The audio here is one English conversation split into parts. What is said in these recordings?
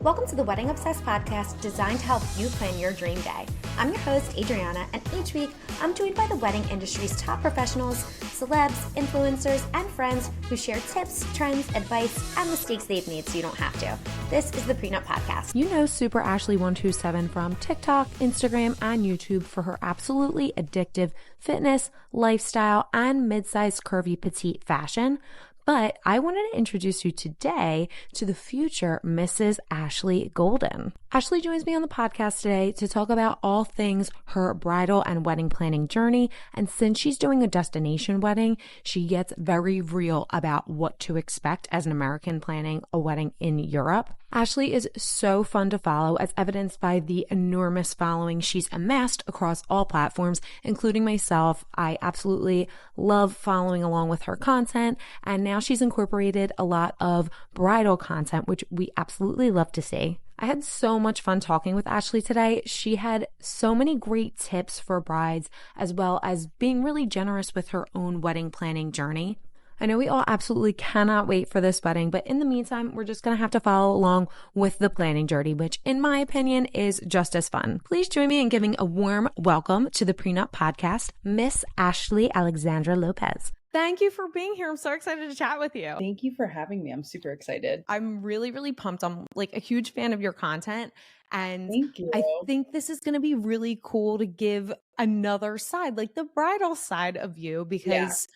Welcome to the Wedding Obsessed podcast designed to help you plan your dream day. I'm your host, Adriana, and each week I'm joined by the wedding industry's top professionals, celebs, influencers, and friends who share tips, trends, advice, and mistakes they've made so you don't have to. This is the Prenup Podcast. You know Super Ashley 127 from TikTok, Instagram, and YouTube for her absolutely addictive fitness, lifestyle, and mid-sized curvy petite fashion. But I wanted to introduce you today to the future Mrs. Ashley Golden. Ashley joins me on the podcast today to talk about all things her bridal and wedding planning journey. And since she's doing a destination wedding, she gets very real about what to expect as an American planning a wedding in Europe. Ashley is so fun to follow, as evidenced by the enormous following she's amassed across all platforms, including myself. I absolutely love following along with her content, and now she's incorporated a lot of bridal content, which we absolutely love to see. I had so much fun talking with Ashley today. She had so many great tips for brides, as well as being really generous with her own wedding planning journey. I know we all absolutely cannot wait for this wedding, but in the meantime, we're just going to have to follow along with the planning journey, which in my opinion is just as fun. Please join me in giving a warm welcome to the Prenup Podcast, Miss Ashley Alexandria Lopez. Thank you for being here. I'm so excited to chat with you. Thank you for having me. I'm super excited. I'm really, really pumped. I'm like a huge fan of your content. And Thank you. I think this is going to be really cool to give another side, like the bridal side of you, because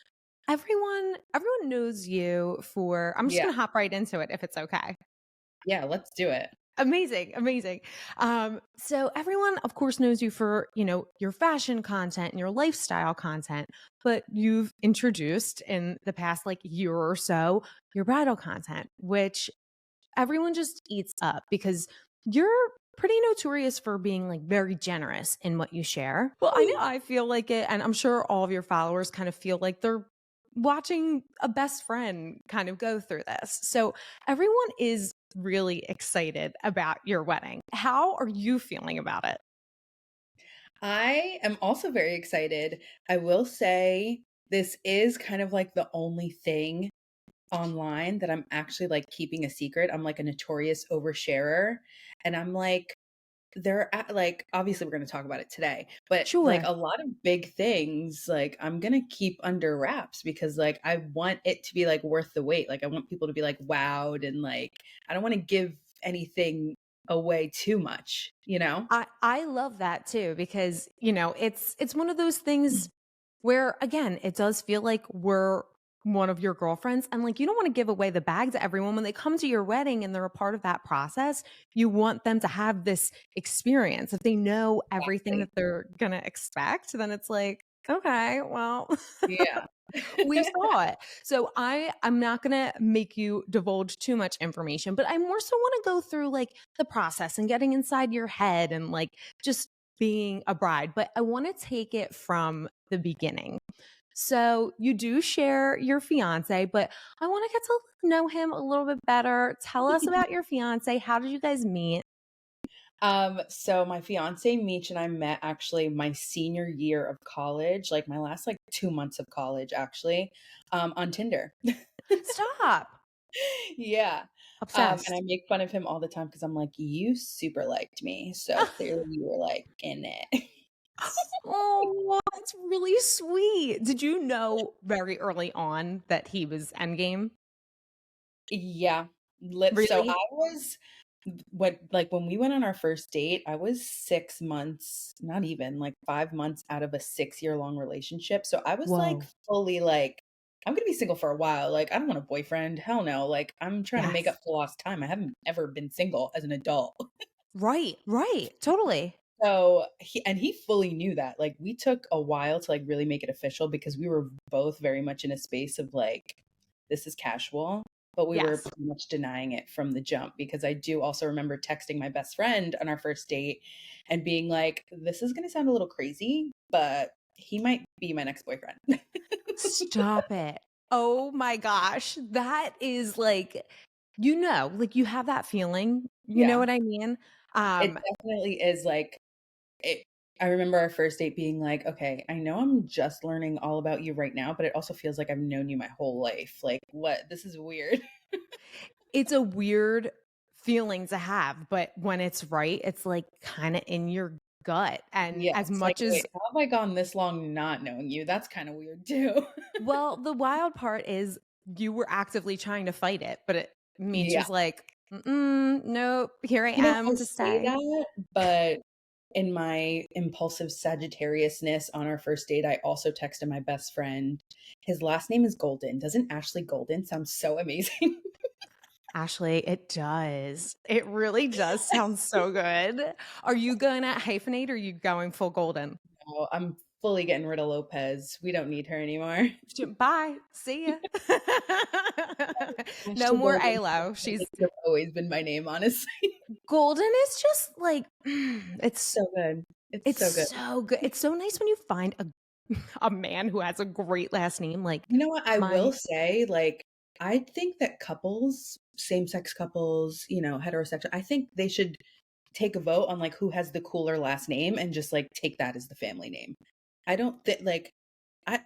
everyone knows you for, I'm just going to hop right into it if it's okay. Yeah, let's do it. Amazing. So everyone, of course, knows you for, your fashion content and your lifestyle content, but you've introduced in the past year or so your bridal content, which everyone just eats up because you're pretty notorious for being very generous in what you share. Well, I know I feel like it, and I'm sure all of your followers kind of feel like they're watching a best friend kind of go through this. So everyone is really excited about your wedding. How are you feeling about it? I am also very excited. I will say this is kind of the only thing online that I'm actually keeping a secret. I'm a notorious oversharer, and I'm obviously we're going to talk about it today, but Sure. a lot of big things I'm going to keep under wraps because I want it to be worth the wait. I want people to be wowed, and I don't want to give anything away too much, I love that too, because it's one of those things where, again, it does feel like we're one of your girlfriends, and you don't want to give away the bag to everyone when they come to your wedding and they're a part of that process. You want them to have this experience. If they know everything that they're gonna expect, then it's okay, well, yeah. we saw it. So I'm not gonna make you divulge too much information, but I more so want to go through the process and getting inside your head and just being a bride. But I want to take it from the beginning. So you do share your fiance, but I want to get to know him a little bit better. Tell us about your fiance. How did you guys meet? So my fiance Meech and I met actually my senior year of college, my last 2 months of college actually, on Tinder. Stop. Yeah. Obsessed. And I make fun of him all the time because I'm you super liked me. So clearly you were in it. Oh, that's really sweet. Did you know very early on that he was endgame? Yeah. Really? So I was when we went on our first date, I was 6 months, not even 5 months out of a 6-year-long relationship. So I was fully I'm gonna be single for a while. I don't want a boyfriend. Hell no. I'm trying to make up for lost time. I haven't ever been single as an adult. Right. Totally. So he fully knew that. We took a while to really make it official because we were both very much in a space of this is casual, but we were pretty much denying it from the jump, because I do also remember texting my best friend on our first date and being this is going to sound a little crazy, but he might be my next boyfriend. Stop it. Oh my gosh. That is you have that feeling. You know what I mean? It definitely is I remember our first date being okay, I know I'm just learning all about you right now, but it also feels like I've known you my whole life. What? This is weird. It's a weird feeling to have, but when it's right, it's like kind of in your gut. And Yeah, as it's like, much wait, as, how have I gone this long not knowing you? That's kind of weird too. well, the wild part is you were actively trying to fight it, but Meech Yeah. was like, nope, here I You know, am I to say stay. that, but in my impulsive Sagittariusness on our first date, I also texted my best friend. His last name is Golden. Doesn't Ashley Golden sound so amazing? Ashley, it does. It really does sound so good. Are you gonna hyphenate or are you going full golden? No, I'm fully getting rid of Lopez. We don't need her anymore. Bye. See ya. No Ashley more Golden ALO. She's has always been my name, honestly. golden is just like it's So good. It's it's so good. so good. It's so nice when you find a man who has a great last name. Like You know what? I will my say, like, I think that couples, same-sex couples, heterosexual, I think they should take a vote on like who has the cooler last name and just like take that as the family name. I don't think like I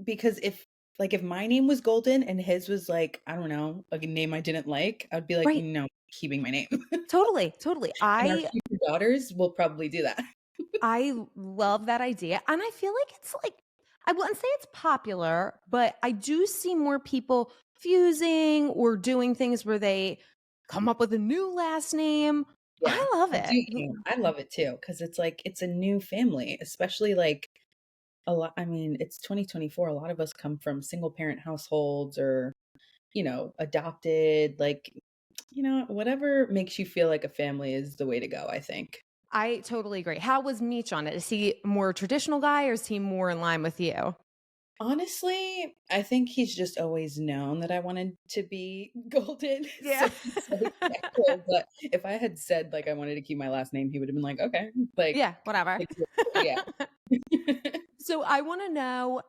because if my name was Golden and his was like, I don't know, like a name I didn't like, I'd be like, right. no, keeping my name. Totally. Totally. And our future daughters will probably do that. I love that idea. And I feel like it's like, I wouldn't say it's popular, but I do see more people fusing or doing things where they come up with a new last name. Yeah. I love I it. do too. I love it too because it's like it's a new family, especially like a lot. I mean, it's 2024. A lot of us come from single parent households or, adopted, like, whatever makes you feel like a family is the way to go, I think. I totally agree. How was Meech on it? Is he more a traditional guy or is he more in line with you? Honestly, I think he's just always known that I wanted to be golden. Yeah. So he's like, yeah, cool. But if I had said like I wanted to keep my last name, he would have been like, okay, Yeah, whatever. like, yeah. So I want to know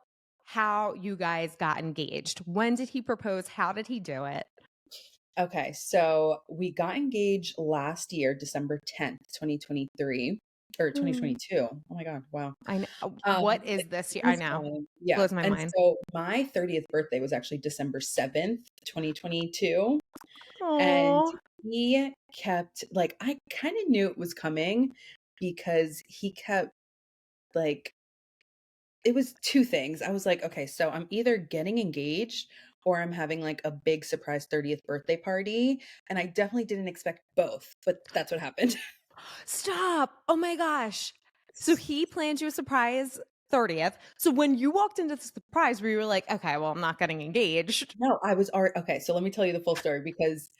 how you guys got engaged. When did he propose? How did he do it? Okay, so we got engaged last year, December 10th, 2023 or Mm. 2022. Oh my God, wow. I know. Um, What is this year? I Time's know. flying. Yeah. Blows my And mind. so my 30th birthday was actually December 7th, 2022. And Oh, he kept like I kind of knew it was coming because he kept like it was two things. I was like, okay, so I'm either getting engaged or I'm having like a big surprise 30th birthday party. And I definitely didn't expect both, but that's what happened. stop. Oh my gosh. So he planned you a surprise 30th. So when you walked into the surprise where you were like, okay, well, I'm not getting engaged. No, I was already okay. So let me tell you the full story because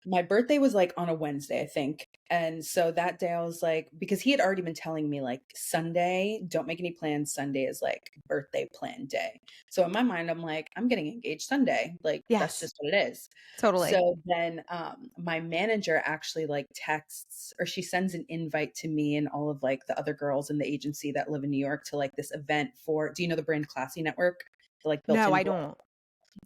my birthday was like on a Wednesday, I think. And so that day I was like, because he had already been telling me like Sunday, don't make any plans. Sunday is like birthday plan day. So in my mind, I'm like, I'm getting engaged Sunday. Like that's Yes, just what it is. totally. So then my manager actually like texts or she sends an invite to me and all of like the other girls in the agency that live in New York to like this event for, do you know the brand Classy Network? Like built No, in I don't.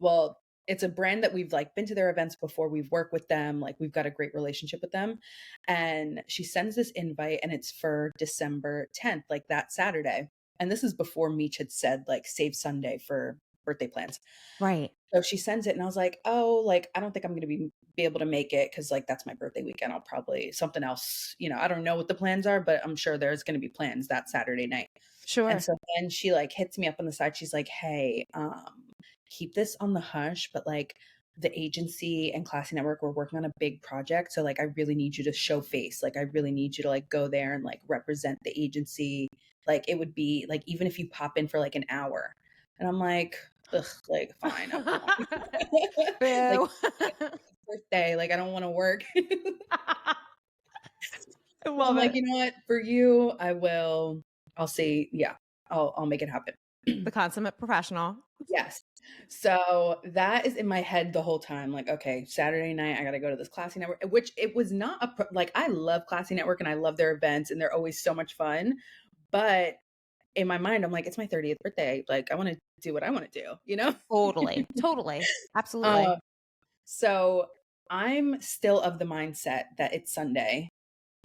well, it's a brand that we've like been to their events before. We've worked with them. Like we've got a great relationship with them. And she sends this invite and it's for December 10th, like that Saturday. And this is before Meech had said like save Sunday for birthday plans. Right. So she sends it and I was like, oh, like I don't think I'm gonna be able to make it because like that's my birthday weekend. I'll probably something else, I don't know what the plans are, but I'm sure there's gonna be plans that Saturday night. And Sure. so then she like hits me up on the side. She's like, hey, keep this on the hush, but like the agency and Classy Network, we're working on a big project. So like I really need you to show face. Like I really need you to like go there and like represent the agency. Like it would be like even if you pop in for like an hour. And I'm like, ugh, like fine, I'll come. Like Boo. it's birthday, like I don't want to work. I So I'm love like, it. you know what? For you, I'll say, yeah, I'll make it happen. The consummate professional. Yes. So that is in my head the whole time. Like, okay, Saturday night, I got to go to this Classy Network, which it was not like, I love Classy Network and I love their events and they're always so much fun. But in my mind, I'm like, it's my 30th birthday. Like, I want to do what I want to do, you know? Totally. Totally. Absolutely. Uh, so I'm still of the mindset that it's Sunday.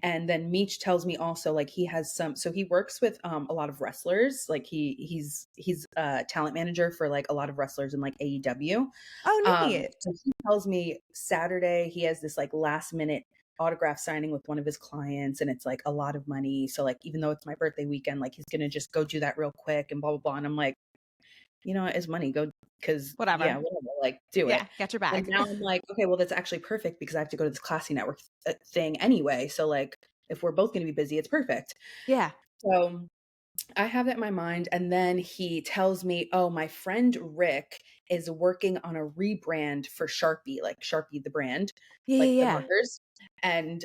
And then Meech tells me also like he has so he works with a lot of wrestlers. Like he's a talent manager for like a lot of wrestlers in like AEW. Oh, neat. So he tells me Saturday he has this like last minute autograph signing with one of his clients, and it's like a lot of money. So like even though it's my birthday weekend, like he's gonna just go do that real quick and blah blah blah. And I'm like, you know, it's money, go, because Whatever. yeah, whatever, like do it. Get your And bag. now I'm like, okay, well that's actually perfect because I have to go to this Classy Network thing anyway. So like if we're both gonna be busy, it's perfect. Yeah. So I have that in my mind. And then he tells me, oh, my friend Rick is working on a rebrand for Sharpie, like Sharpie, the brand, like the markers. And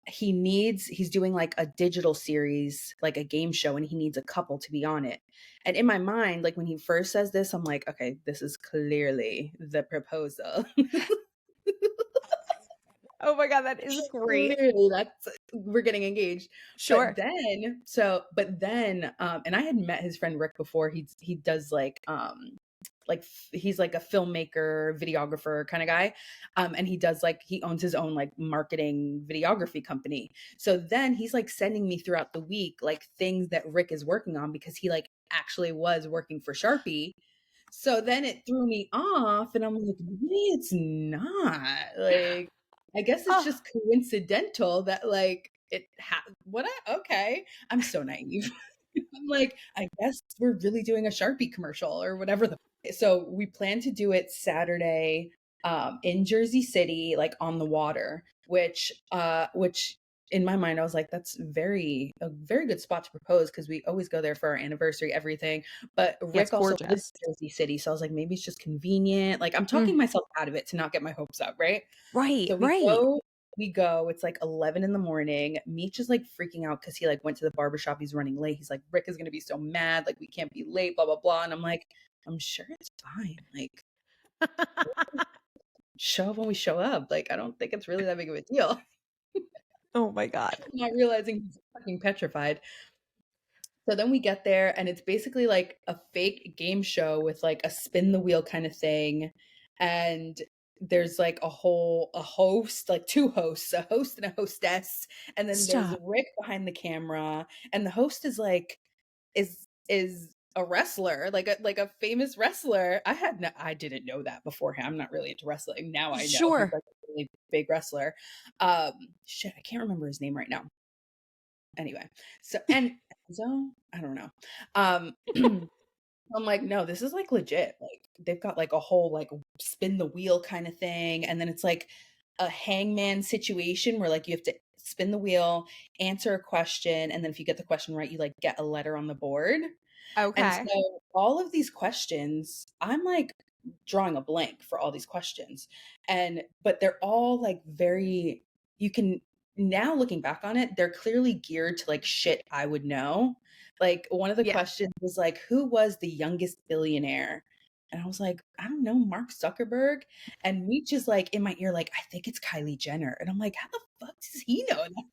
he's doing like a digital series, like a game show, and he needs a couple to be on it. And in my mind, like when he first says this, I'm like, okay, this is clearly the proposal. Oh my God, that is great. Clearly, we're getting engaged. Sure. But then, and I had met his friend Rick before. He does like he's like a filmmaker, videographer kind of guy. And he owns his own like marketing videography company. So then he's like sending me throughout the week, like things that Rick is working on because he like actually was working for Sharpie. So then it threw me off and I'm like, maybe it's not like, I guess it's just coincidental that like okay. I'm so naive. I'm like, I guess we're really doing a Sharpie commercial or whatever. So we plan to do it Saturday in Jersey City, like on the water, which in my mind, I was like, that's a very good spot to propose because we always go there for our anniversary, everything. But Rick also lives in Jersey City. So I was like, maybe it's just convenient. Like I'm talking myself out of it to not get my hopes up, right? Right, So we go, it's like 11 in the morning. Meech is like freaking out because he like went to the barbershop. He's running late. He's like, Rick is going to be so mad. Like we can't be late, blah, blah, blah. And I'm like, I'm sure it's fine. Like show up when we show up. Like, I don't think it's really that big of a deal. Oh my God. I'm not realizing he's fucking petrified. So then we get there and it's basically like a fake game show with like a spin the wheel kind of thing. And there's like a host, like two hosts, a host and a hostess. And then there's Rick behind the camera. And the host is like, is a wrestler, like a famous wrestler. I didn't know that beforehand. I'm not really into wrestling. Now I know. Sure. He's like a really big wrestler. Shit, I can't remember his name right now. Anyway, so I don't know. I'm like, no, this is like legit. Like they've got like a whole like spin the wheel kind of thing, and then it's like a hangman situation where like you have to spin the wheel, answer a question, and then if you get the question right, you like get a letter on the board. Okay. And so all of these questions, I'm like drawing a blank for all these questions. But they're all like you can now looking back on it, they're clearly geared to like shit I would know. Like one of the questions was like, who was the youngest billionaire? And I was like, I don't know, Mark Zuckerberg. And Meech is like in my ear, like, I think it's Kylie Jenner. And I'm like, how the fuck does he know that?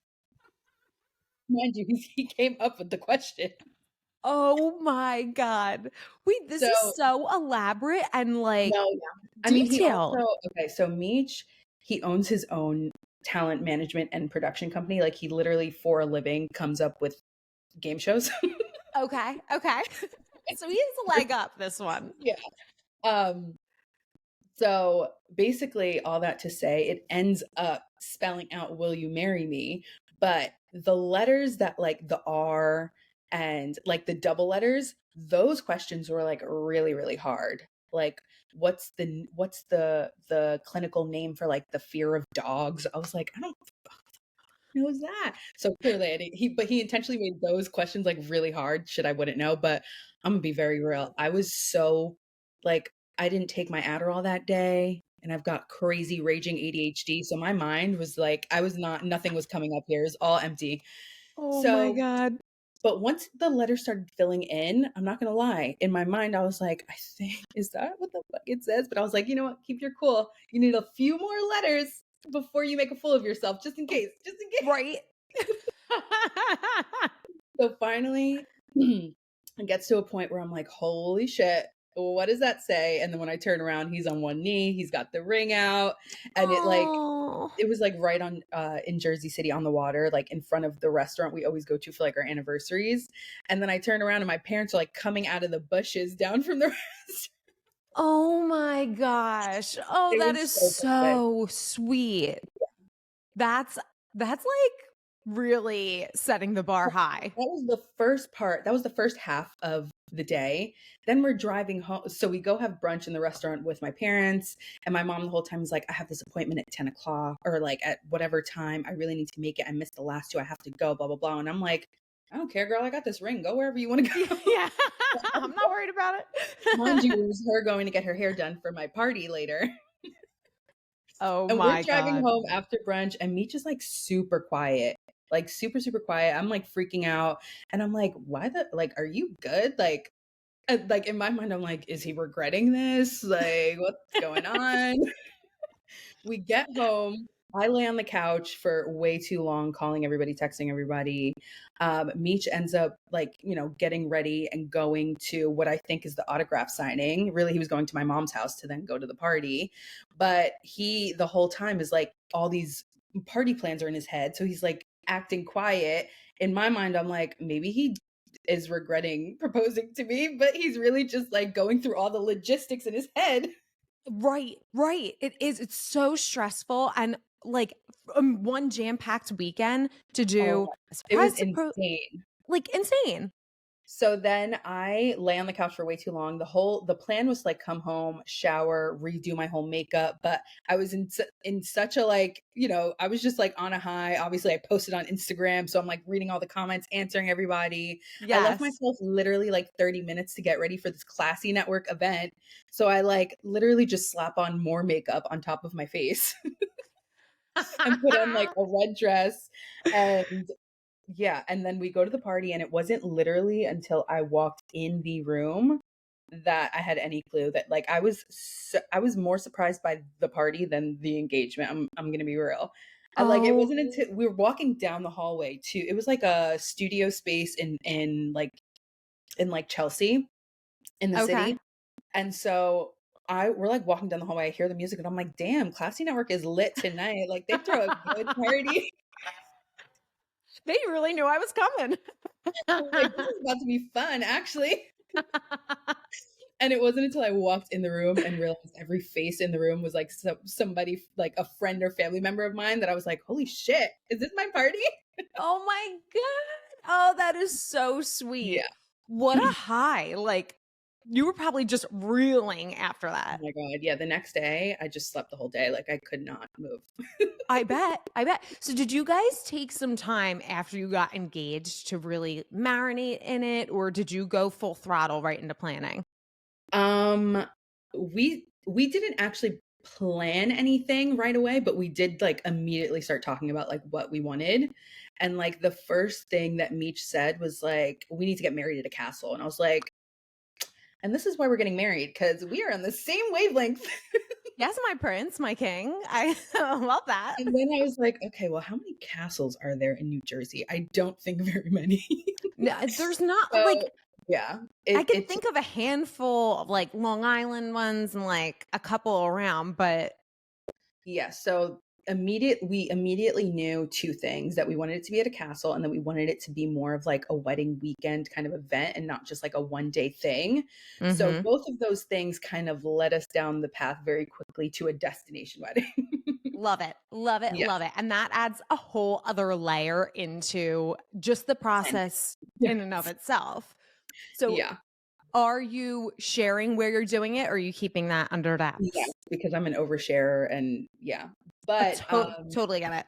Mind you, he came up with the question. Oh my God. Wait, this is so elaborate and like detailed. So Meech, he owns his own talent management and production company. Like he literally for a living comes up with game shows. Okay. So he has a leg up this one. Yeah. So basically all that to say, it ends up spelling out, will you marry me? But the letters that like the R and like the double letters, those questions were like really, really hard. Like what's the clinical name for like the fear of dogs? I was like, I don't know that. So clearly he intentionally made those questions like really hard. Shit, I wouldn't know, but I'm gonna be very real. I was so like, I didn't take my Adderall that day and I've got crazy raging ADHD. So my mind was like, nothing was coming up here. It was all empty. Oh my God. But once the letters started filling in, I'm not going to lie. In my mind, I was like, I think, is that what the fuck it says? But I was like, you know what? Keep your cool. You need a few more letters before you make a fool of yourself, just in case. Right. So finally, it gets to a point where I'm like, holy shit, what does that say? And then when I turn around, he's on one knee, he's got the ring out, and it like it was like right on in Jersey City on the water, like in front of the restaurant we always go to for like our anniversaries. And then I turned around and my parents are like coming out of the bushes down from the restaurant. Oh my gosh. Oh, that is so sweet. That's like really setting the bar high. That was the first part. That was the first half of the day. Then we're driving home. So we go have brunch in the restaurant with my parents. And my mom the whole time was like, I have this appointment at 10 o'clock or like at whatever time. I really need to make it. I missed the last two. I have to go, blah, blah, blah. And I'm like, I don't care, girl. I got this ring. Go wherever you want to go. Yeah. I'm not worried about it. Mind you, it was her going to get her hair done for my party later. Oh and my we're driving God. home after brunch and Meech is like super quiet. Like super, super quiet. I'm like freaking out. And I'm like, why are you good? Like in my mind, I'm like, is he regretting this? Like, what's going on? We get home. I lay on the couch for way too long, calling everybody, texting everybody. Meech ends up getting ready and going to what I think is the autograph signing. Really, he was going to my mom's house to then go to the party. But he, the whole time is like, all these party plans are in his head. So he's like acting quiet. In my mind, I'm like, maybe he is regretting proposing to me, but he's really just like going through all the logistics in his head. Right. It is. It's so stressful and like one jam-packed weekend to do. It was insane. Like insane. So then I lay on the couch for way too long. The plan was to like come home, shower, redo my whole makeup, but I was in such a I was just like on a high. Obviously I posted on Instagram, so I'm like reading all the comments, answering everybody. Yes. I left myself literally like 30 minutes to get ready for this Classy Network event. So I like literally just slap on more makeup on top of my face and put on like a red dress and yeah. And then we go to the party and it wasn't literally until I walked in the room that I had any clue that like I was more surprised by the party than the engagement. I'm going to be real. And like, it wasn't until we were walking down the hallway to, it was like a studio space in Chelsea in the city. And so we're like walking down the hallway. I hear the music and I'm like, damn, Classy Network is lit tonight. Like they throw a good party. They really knew I was coming. Like, this is about to be fun, actually. And it wasn't until I walked in the room and realized every face in the room was like somebody, like a friend or family member of mine, that I was like, holy shit, is this my party? Oh my God. Oh, that is so sweet. Yeah. What a high. Like, you were probably just reeling after that. Oh my God. Yeah. The next day, I just slept the whole day. Like, I could not move. I bet. So did you guys take some time after you got engaged to really marinate in it, or did you go full throttle right into planning? We didn't actually plan anything right away, but we did like immediately start talking about like what we wanted. And like the first thing that Meech said was like, we need to get married at a castle. And I was like, and this is why we're getting married, because we are on the same wavelength. Yes, my prince, my king. I love that. And then I was like, okay, well, how many castles are there in New Jersey? I don't think very many. No, there's not yeah. I can think of a handful of like Long Island ones and like a couple around, but yeah. So we immediately knew two things: that we wanted it to be at a castle, and that we wanted it to be more of like a wedding weekend kind of event and not just like a one-day thing. Mm-hmm. So both of those things kind of led us down the path very quickly to a destination wedding. Love it. Yeah. And that adds a whole other layer into just the process in and of itself. So yeah. Are you sharing where you're doing it, or are you keeping that under wraps? Yeah, because I'm an oversharer, and yeah. But totally get it.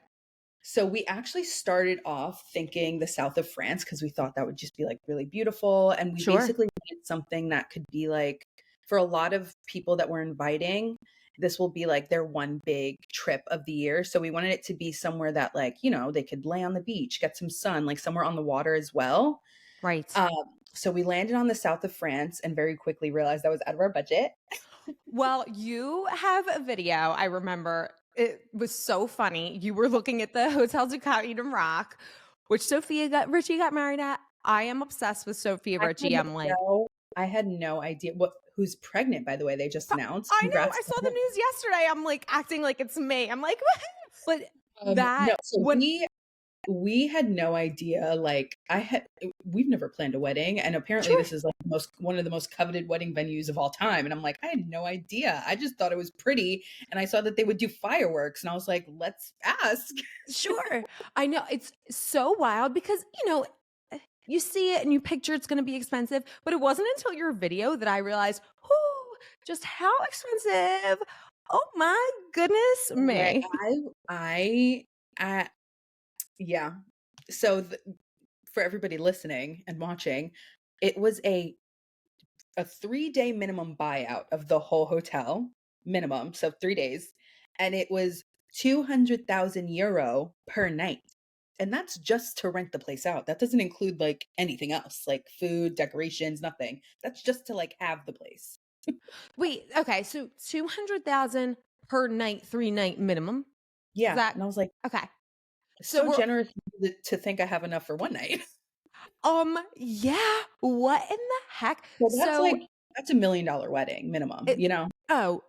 So we actually started off thinking the south of France because we thought that would just be like really beautiful. And we basically wanted something that could be like, for a lot of people that we're inviting, this will be like their one big trip of the year. So we wanted it to be somewhere that like, they could lay on the beach, get some sun, like somewhere on the water as well. Right. So we landed on the south of France and very quickly realized that was out of our budget. Well, you have a video. I remember it was so funny. You were looking at the Hotel Ducat Eden Rock, which Sophia Richie got married at. I am obsessed with Sophia Richie. I had no idea who's pregnant, by the way. They just announced. I know. I saw the news yesterday. I'm like acting like it's me. I'm like, But No, that so what we had no idea. Like we've never planned a wedding, and apparently Sure. this is like one of the most coveted wedding venues of all time. And I'm like, I had no idea. I just thought it was pretty, and I saw that they would do fireworks, and I was like, let's ask. Sure. I know it's so wild because, you see it and you picture it's going to be expensive, but it wasn't until your video that I realized, just how expensive. Oh my goodness Right. me. I yeah. So for everybody listening and watching, it was a 3-day minimum buyout of the whole hotel minimum, so 3 days, and it was 200,000 euro per night. And that's just to rent the place out. That doesn't include like anything else, like food, decorations, nothing. That's just to like have the place. Wait, okay, so 200,000 per night, 3-night minimum. Is Yeah. that And I was like, okay? so we're generous to think I have enough for one night. yeah, what in the heck? So So that's $1 million wedding minimum, it you know? oh,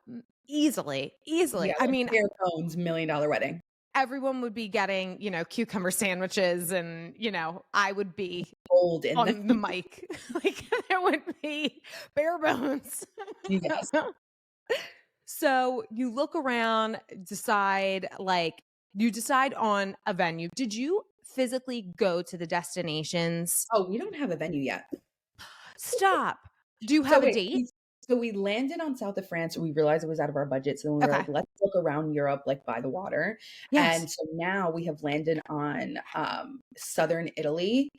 easily. Yeah, I like mean, bare bones $1 million wedding. everyone would be getting, cucumber sandwiches and, I would be Gold in on the them. mic. Like there would be bare bones. Yes. So you look around, you decide on a venue. Did you physically go to the destinations? Oh, we don't have a venue yet. Stop. Do you So have a wait, date? we landed on south of France, and we realized it was out of our budget, so then we were Okay. like, "Let's look around Europe, like, by the water." Yes. And so now we have landed on, southern Italy,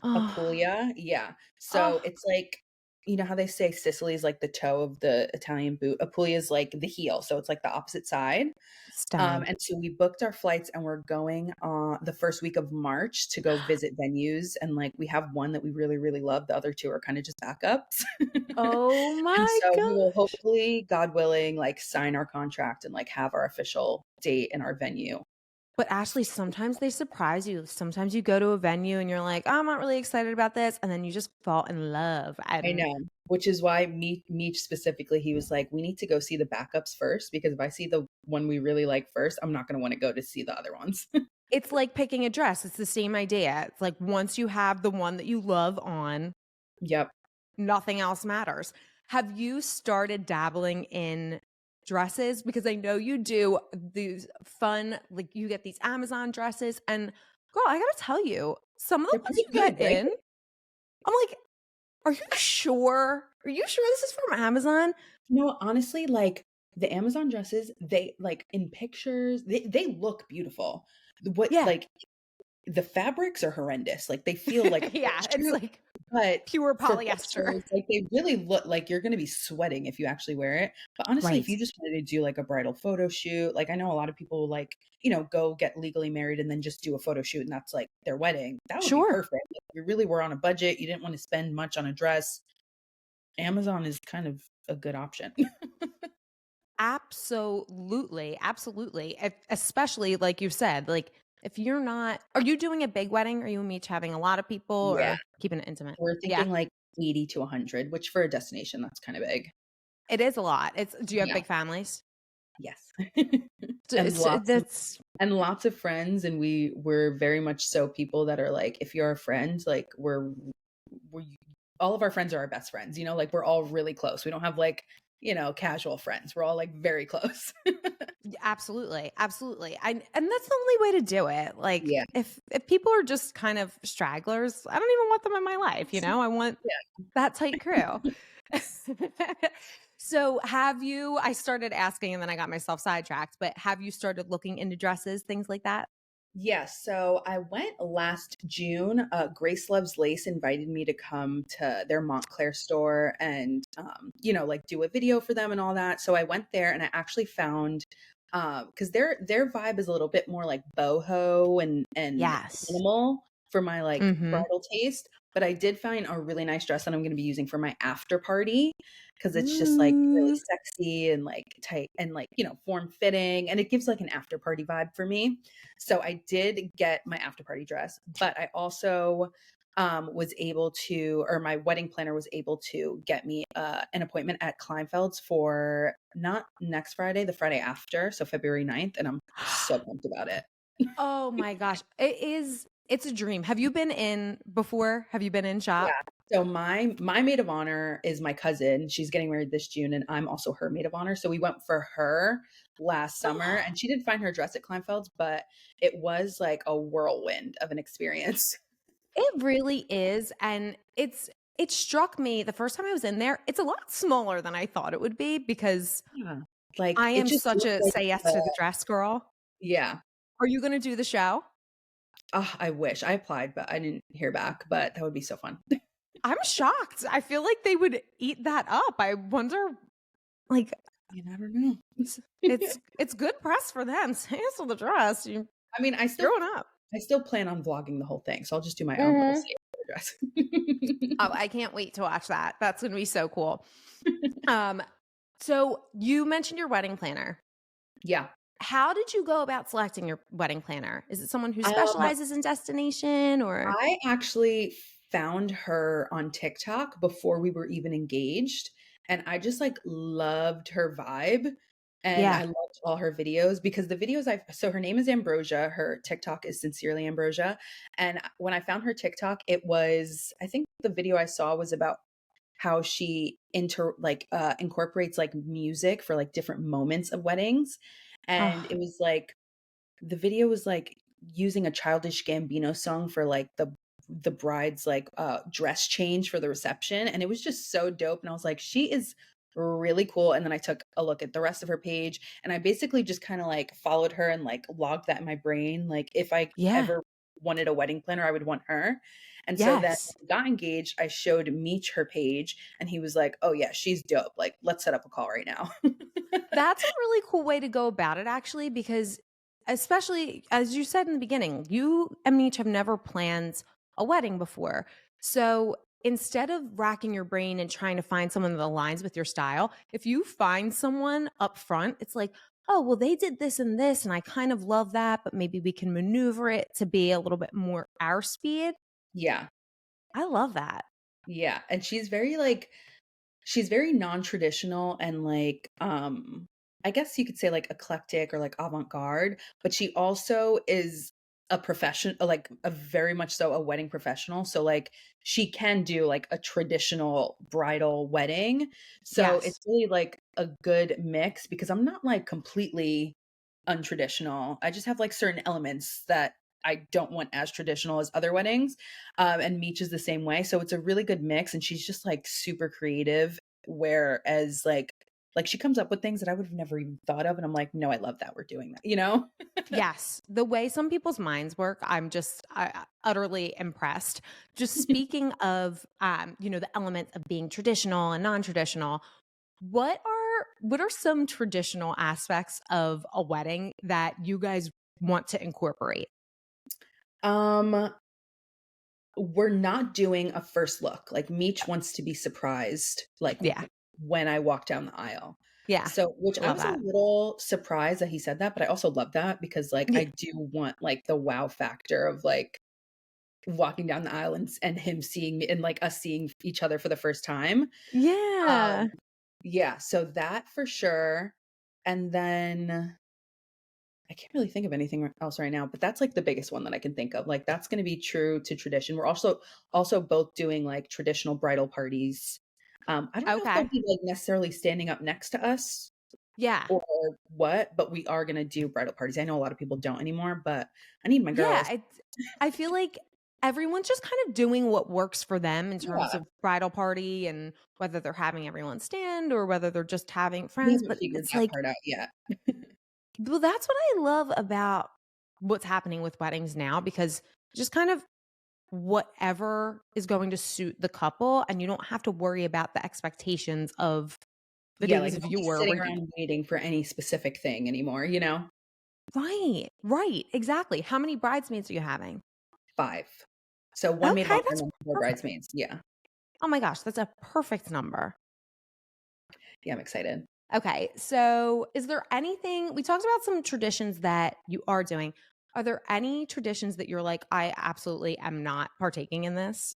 Oh, Apulia, yeah. So oh, it's like, you know how they say Sicily is like the toe of the Italian boot? Apulia is like the heel, so it's like the opposite side. stunning. And so we booked our flights, and we're going on the first week of March to go visit venues. And like we have one that we really, really love. The other two are kind of just backups. Oh And my so we will gosh. hopefully, God willing, like sign our contract and like have our official date and our venue. But Ashley, sometimes they surprise you. Sometimes you go to a venue and you're like, oh, I'm not really excited about this. And then you just fall in love. I And know, which is why Meech specifically, he was like, we need to go see the backups first, because if I see the one we really like first, I'm not going to want to go to see the other ones. it's like picking a dress. It's the same idea. It's like once you have the one that you love on, Yep. nothing else matters. Have you started dabbling in dresses? Because I know you do these fun, like you get these Amazon dresses. And girl, I gotta tell you, some of the They're ones pretty you get good, right? in, I'm like, are you sure? Are you sure this is from Amazon? No, honestly, like the Amazon dresses, they like in pictures, they look beautiful. What Yeah. like the fabrics are horrendous. Like they feel like a Yeah, it's parachute, like but pure for polyester. pictures, like they really look like you're gonna be sweating if you actually wear it. But honestly, if Right. you just wanted to do like a bridal photo shoot, like I know a lot of people like, you know, go get legally married and then just do a photo shoot and that's like their wedding. That would be Sure. perfect. If you really were on a budget, you didn't want to spend much on a dress, Amazon is kind of a good option. Absolutely. Absolutely. Especially like you said, like if you're not, are you doing a big wedding? Are you and Meech having a lot of people Yeah. or keeping it intimate? We're Yeah, thinking like 80 to 100, which for a destination, that's kind of big. it is a lot. Do you have Yeah. big families? Yes. and That's lots of friends, and we're very much so people that are like, if you're a friend, like we're all of our friends are our best friends, you know, like we're all really close. We don't have like, you know, casual friends. We're all like very close. absolutely. Absolutely. And that's the only way to do it. Like Yeah. if people are just kind of stragglers, I don't even want them in my life, I want that tight crew. So I started asking and then I got myself sidetracked, but have you started looking into dresses, things like that? Yes. So I went last June. Grace Loves Lace invited me to come to their Montclair store and, you know, like do a video for them and all that. So I went there and I actually found, because their vibe is a little bit more like boho and Yes. minimal for my like Mm-hmm. bridal taste. But I did find a really nice dress that I'm going to be using for my after party, because it's just like really sexy and like tight and like, you know, form fitting, and it gives like an after party vibe for me. So I did get my after party dress, but I also was able to, or my wedding planner was able to get me an appointment at Kleinfeld's for not next Friday, the Friday after, so February 9th, and I'm so pumped about it. Oh my gosh. It's a dream. Have you been in before? Have you been in shop? Yeah. So my maid of honor is my cousin. She's getting married this June, and I'm also her maid of honor. So we went for her last summer, and she did find her dress at Kleinfeld's, but it was like a whirlwind of an experience. It really is. And it struck me the first time I was in there, it's a lot smaller than I thought it would be because Yeah. Like I it am just such looked a like say yes to the dress girl. yeah. Are you going to do the show? Oh, I wish I applied, but I didn't hear back. But that would be so fun. I'm shocked. I feel like they would eat that up. I wonder, like, You never know. it's good press for them. Say yes to the dress. You I mean, I still growing up. I still plan on vlogging the whole thing, so I'll just do my own little dress. Oh, I can't wait to watch that. That's going to be so cool. So you mentioned your wedding planner. Yeah. How did you go about selecting your wedding planner? Is it someone who specializes in destination or? I actually found her on TikTok before we were even engaged, and I just like loved her vibe. And I loved all her videos because the videos so her name is Ambrosia. Her TikTok is Sincerely Ambrosia. And when I found her TikTok, it was, I think the video I saw was about how she incorporates like music for like different moments of weddings. And it was like, the video was like using a Childish Gambino song for like the bride's like dress change for the reception. And it was just so dope. And I was like, she is really cool. And then I took a look at the rest of her page and I basically just kind of like followed her and like logged that in my brain. Like if I ever wanted a wedding planner, I would want her. And so then when we got engaged, I showed Meech her page and he was like, oh yeah, she's dope. Like, let's set up a call right now. That's a really cool way to go about it, actually, because especially as you said in the beginning, you and Meech have never planned a wedding before. So instead of racking your brain and trying to find someone that aligns with your style, if you find someone up front, it's like, oh, well, they did this and this, and I kind of love that, but maybe we can maneuver it to be a little bit more our speed. Yeah. I love that. Yeah. And she's very non-traditional and like, I guess you could say like eclectic or like avant-garde, but she also is a professional, like a very much so a wedding professional. So like she can do like a traditional bridal wedding. So it's really like a good mix because I'm not like completely untraditional. I just have like certain elements that I don't want as traditional as other weddings. And Meech is the same way. So it's a really good mix. And she's just like super creative. Whereas like she comes up with things that I would have never even thought of. And I'm like, no, I love that we're doing that, you know? Yes. The way some people's minds work, I'm just utterly impressed. Just speaking of, the elements of being traditional and non-traditional, what are some traditional aspects of a wedding that you guys want to incorporate? We're not doing a first look. Like Meech wants to be surprised, like when I walk down the aisle. Yeah. So, which I was a little surprised that he said that, but I also love that because like I do want like the wow factor of like walking down the aisle and him seeing me and like us seeing each other for the first time. Yeah. Yeah. So that for sure. And then I can't really think of anything else right now, but that's like the biggest one that I can think of. Like that's going to be true to tradition. We're also both doing like traditional bridal parties. I don't know if they'll be like necessarily standing up next to us. Yeah. Or what, but we are going to do bridal parties. I know a lot of people don't anymore, but I need my girls. Yeah, I feel like everyone's just kind of doing what works for them in terms of bridal party and whether they're having everyone stand or whether they're just having friends. But it's like, part out yet. Well, that's what I love about what's happening with weddings now, because just kind of whatever is going to suit the couple, and you don't have to worry about the expectations of the days like of yore. Sitting around waiting for any specific thing anymore, you know? Right, exactly. How many bridesmaids are you having? 5. So one maid of honor and 4 bridesmaids. Yeah. Oh my gosh, that's a perfect number. Yeah, I'm excited. Okay, so is there anything, we talked about some traditions that you are doing. Are there any traditions that you're like, I absolutely am not partaking in this?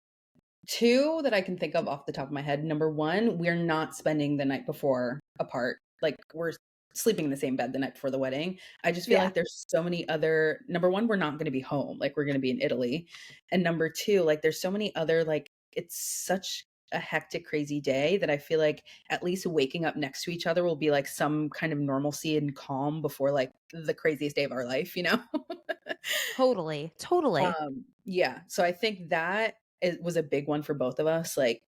Two that I can think of off the top of my head. Number one, we're not spending the night before apart. Like we're sleeping in the same bed the night before the wedding. I just feel Yeah. like there's so many other, number one, we're not going to be home. Like we're going to be in Italy. And number two, like there's so many other, like it's such a hectic, crazy day that I feel like at least waking up next to each other will be like some kind of normalcy and calm before like the craziest day of our life, you know? Totally. Totally. Yeah. So I think that it was a big one for both of us. Like,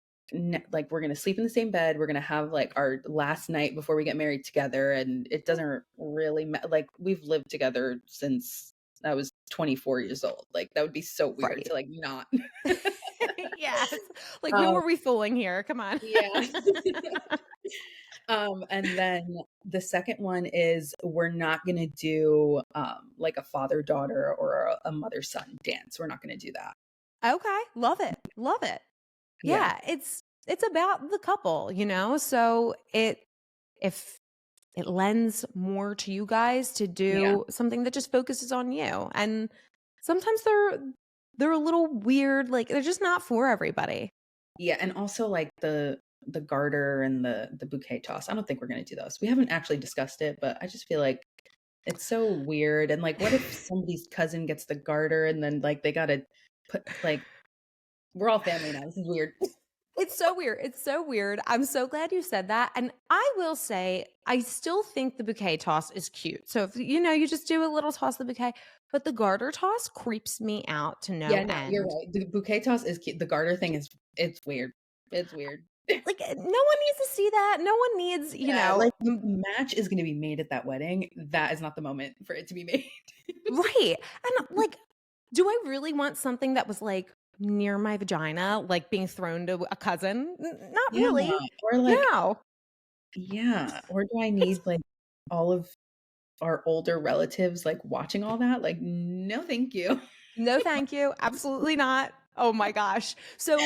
like we're gonna sleep in the same bed. We're gonna have like our last night before we get married together, and it doesn't really like we've lived together since I was 24 years old. Like that would be so weird Right. to like not. Yes. Like who are we fooling here? Come on. Yeah. And then the second one is we're not going to do like a father daughter or a mother son dance. We're not going to do that. Okay. Love it. Love it. Yeah. It's about the couple, you know? So if it lends more to you guys to do something that just focuses on you. And sometimes they're a little weird, like they're just not for everybody. Yeah, and also like the garter and the bouquet toss. I don't think we're going to do those. We haven't actually discussed it, but I just feel like it's so weird. And like, what if somebody's cousin gets the garter and then like they got to put like, we're all family now. This is weird. It's so weird. It's so weird. I'm so glad you said that. And I will say, I still think the bouquet toss is cute. So if you just do a little toss of the bouquet, but the garter toss creeps me out to no Yeah, no, end. you're right. The bouquet toss is cute. The garter thing it's weird. It's weird. Like no one needs to see that. No one needs, like the match is going to be made at that wedding. That is not the moment for it to be made. Right. And like, do I really want something that was like near my vagina, like being thrown to a cousin? Not really. Or like, no. Yeah. Or do I need like all of our older relatives like watching all that? Like, no, thank you. No, thank you. Absolutely not. Oh my gosh. So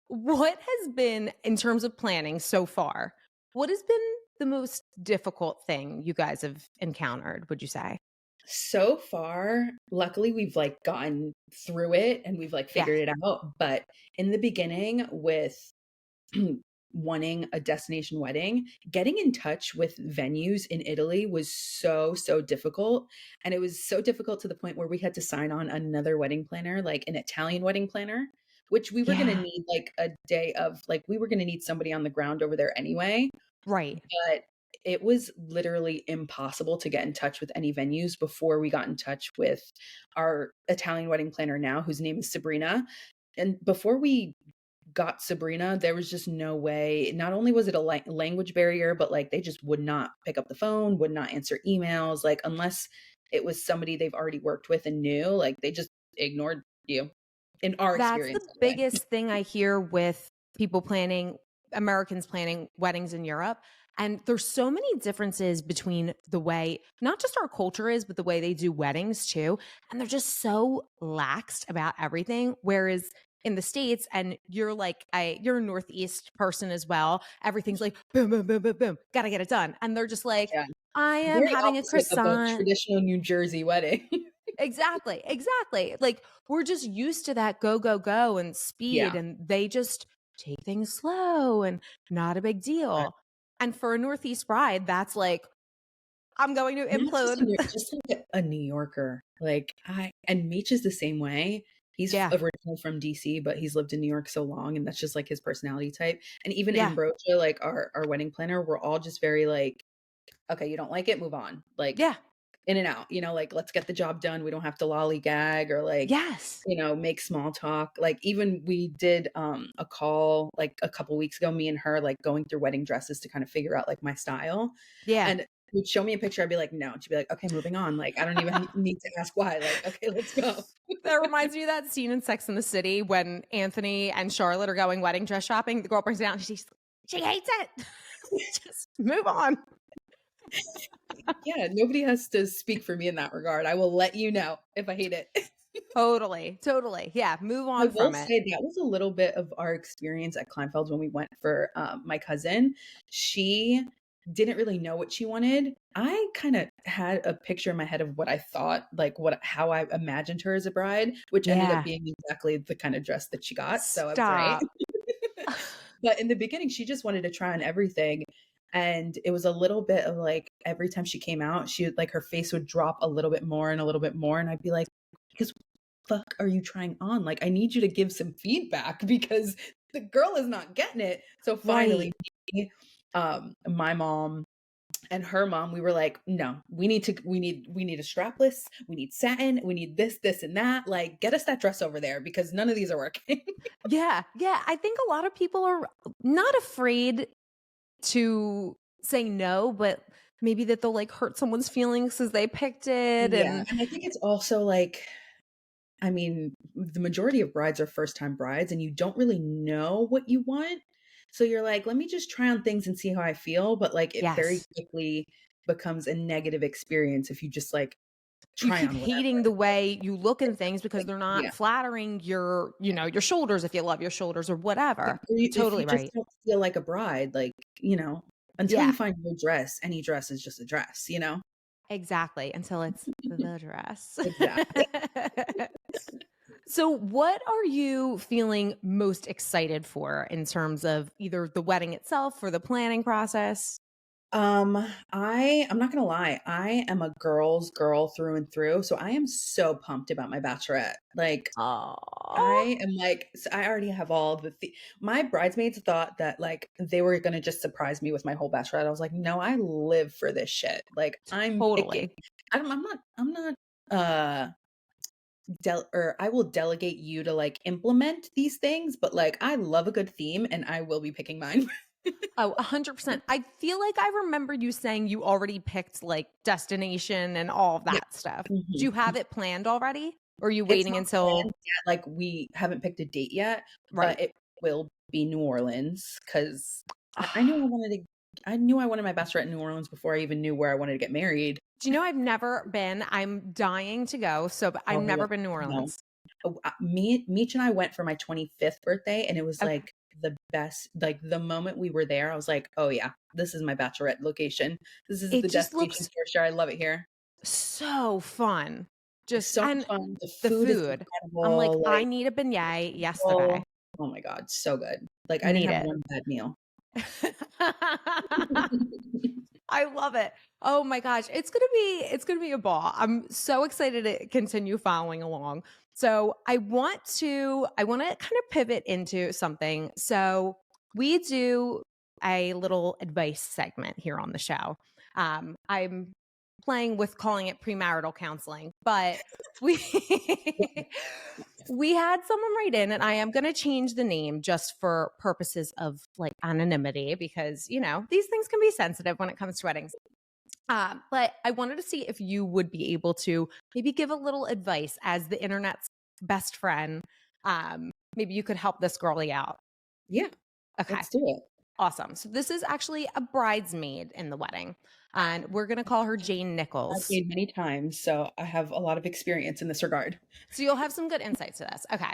what has been, in terms of planning so far, what has been the most difficult thing you guys have encountered, would you say? So far, luckily we've like gotten through it and we've like figured it out. But in the beginning with wanting a destination wedding, getting in touch with venues in Italy was so difficult. And it was so difficult to the point where we had to sign on another wedding planner, like an Italian wedding planner, which we were going to need like a day of, like we were going to need somebody on the ground over there anyway. Right. But it was literally impossible to get in touch with any venues before we got in touch with our Italian wedding planner now, whose name is Sabrina. And before we got Sabrina, there was just no way. Not only was it a language barrier, but like they just would not pick up the phone, would not answer emails, like unless it was somebody they've already worked with and knew, like they just ignored you. In our experience, that's the biggest thing I hear with people planning, Americans planning weddings in Europe. And there's so many differences between the way not just our culture is, but the way they do weddings too. And they're just so laxed about everything. Whereas in the States, and you're like, you're a Northeast person as well. Everything's like, boom, boom, boom, boom, boom. Got to get it done. And they're just like, I am very having a croissant. Of a traditional New Jersey wedding. Exactly. Like we're just used to that go, go, go and speed. And they just take things slow and not a big deal. Right. And for a Northeast bride, that's like, I'm going to implode. Just like a New Yorker. Like and Meech is the same way. He's originally from DC, but he's lived in New York so long, and that's just like his personality type. And even Ambrosia, like our wedding planner, we're all just very like, okay, you don't like it, move on. Like, in and out, like let's get the job done. We don't have to lollygag or like, make small talk. Like even we did a call like a couple weeks ago, me and her, like going through wedding dresses to kind of figure out like my style. Yeah. And would show me a picture, I'd be like, no. And she'd be like, okay, moving on. Like, I don't even need to ask why. Like, okay, let's go. That reminds me of that scene in Sex and the City when Anthony and Charlotte are going wedding dress shopping. The girl brings it out and she hates it. Just move on. Yeah, nobody has to speak for me in that regard. I will let you know if I hate it. Totally. Yeah, move on from it. That was a little bit of our experience at Kleinfeld's when we went for my cousin. She didn't really know what she wanted. I kind of had a picture in my head of what I thought, like how I imagined her as a bride, which ended up Yeah. being exactly the kind of dress that she got. So I was right. Stop. But in the beginning, she just wanted to try on everything. And it was a little bit of like every time she came out, she would like her face would drop a little bit more and a little bit more. And I'd be like, because fuck are you trying on? Like, I need you to give some feedback because the girl is not getting it. So finally, Right. my mom and her mom, we were like, no, we need a strapless, we need satin, we need this and that. Like, get us that dress over there because none of these are working. Yeah. Yeah. I think a lot of people are not afraid to say no, but maybe that they'll like hurt someone's feelings because they picked it. Yeah. And And I think it's also like, I mean, the majority of brides are first time brides and you don't really know what you want. So you're like, let me just try on things and see how I feel. But like it very yes, quickly becomes a negative experience if you just like you try keep on whatever. hating the way you look in things because Like, they're yeah. not flattering your, your shoulders if you love your shoulders or Yeah. whatever. Or You're if you totally just right. don't feel like a bride, like, until you Yeah, find your dress, any dress is just a dress, exactly. Until it's the dress. Exactly. So, what are you feeling most excited for in terms of either the wedding itself or the planning process? I'm not gonna lie, I am a girl's girl through and through, so I am so pumped about my bachelorette. Like, Oh, I am like, I already have all my bridesmaids thought that like they were gonna just surprise me with my whole bachelorette. I was like, no, I live for this shit. Like, I'm picking. totally. I'm not. Or I will delegate you to like implement these things, but like I love a good theme, and I will be picking mine. Oh, 100%. I feel like I remember you saying you already picked like destination and all of Yeah. that stuff. Do you Mhm. have it planned already? Or are you It's waiting not until planned yet, like, we haven't picked a date yet, right? but it will be New Orleans 'cause I knew I wanted my bachelorette in New Orleans before I even knew where I wanted to get married. Do you know I've never been? I'm dying to go. So but I've Oh, never been to New no. Orleans. Meech and I went for my 25th birthday, and it was, Okay. like, the best like, the moment we were there, I was like, "Oh, yeah. This is my bachelorette location. This is It the just destination looks for sure. I love it here." so fun. It's Just so much and fun. The the food is food. I'm like, incredible, I like, need a beignet oh yesterday. oh my god, so good. Like, I didn't Need have it. one bad meal. I love it. Oh my gosh, it's going to be a ball. I'm so excited to continue following along. So, I want to kind of pivot into something. So, we do a little advice segment here on the show. I'm playing with calling it premarital counseling, but we we had someone write in, and I am going to change the name just for purposes of like anonymity because, these things can be sensitive when it comes to weddings. But I wanted to see if you would be able to maybe give a little advice as the internet's best friend. Maybe you could help this girlie out. Yeah, Okay, let's do it. awesome. So this is actually a bridesmaid in the wedding, and we're going to call her Jane I've Nichols. made many times, so I have a lot of experience in this regard. So you'll have some good insights to this. Okay.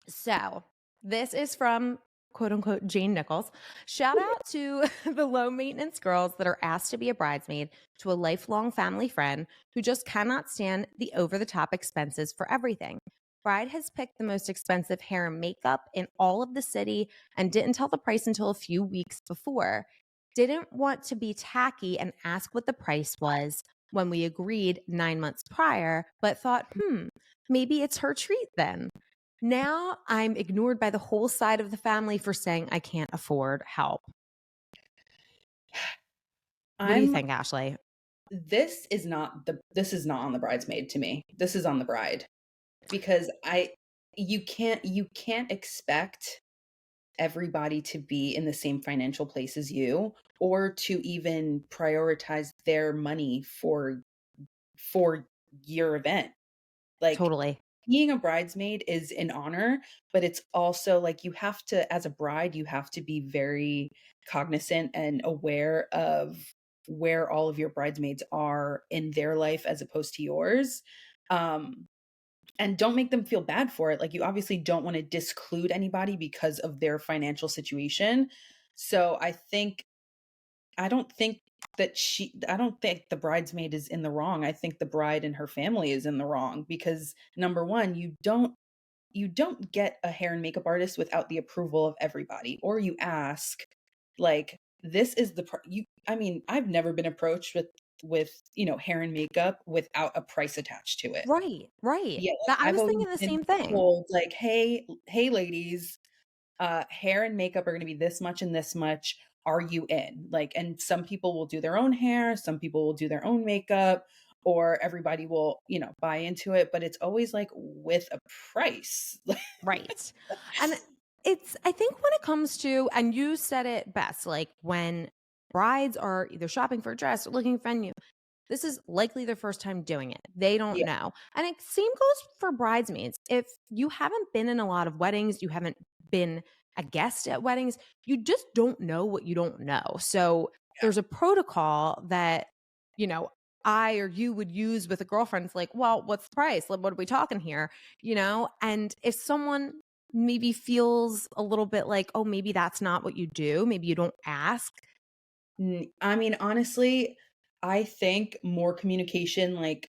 So this is from quote unquote Jane Nichols. Shout out to the low maintenance girls that are asked to be a bridesmaid to a lifelong family friend who just cannot stand the over the top expenses for everything. Bride has picked the most expensive hair and makeup in all of the city and didn't tell the price until a few weeks before. Didn't want to be tacky and ask what the price was when we agreed 9 months prior, but thought, maybe it's her treat then. Now I'm ignored by the whole side of the family for saying I can't afford help. What do you I'm think, Ashley? this is not on the bridesmaid to me. This is on the bride because you can't expect everybody to be in the same financial place as you or to even prioritize their money for your event. Like, Totally. being a bridesmaid is an honor, but it's also like you have to, as a bride, you have to be very cognizant and aware of where all of your bridesmaids are in their life as opposed to yours. Um, and don't make them feel bad for it. Like, you obviously don't want to disclude anybody because of their financial situation. So I think I don't think I don't think the bridesmaid is in the wrong. I think the bride and her family is in the wrong because number one, you don't get a hair and makeup artist without the approval of everybody, or you ask, like, this is I mean, I've never been approached with, hair and makeup without a price attached to it. Right. Yeah, like, I I've was always thinking the been same thing. told, like, "Hey, ladies, hair and makeup are gonna be this much and this much. Are you in?" Like, and some people will do their own hair, some people will do their own makeup, or everybody will, buy into it, but it's always, like, with a price. Right. And I think when it comes to, and you said it best, like when brides are either shopping for a dress or looking for venue, this is likely their first time doing it. They don't Yeah. know. And it same goes for bridesmaids. If you haven't been in a lot of weddings, you haven't been a guest at weddings, you just don't know what you don't know. So there's a protocol that, you know, I or you would use with a girlfriend. It's like, well, what's the price? Like, what are we talking here? And if someone maybe feels a little bit like, oh, maybe that's not what you do, maybe you don't ask. I mean, honestly, I think more communication, like,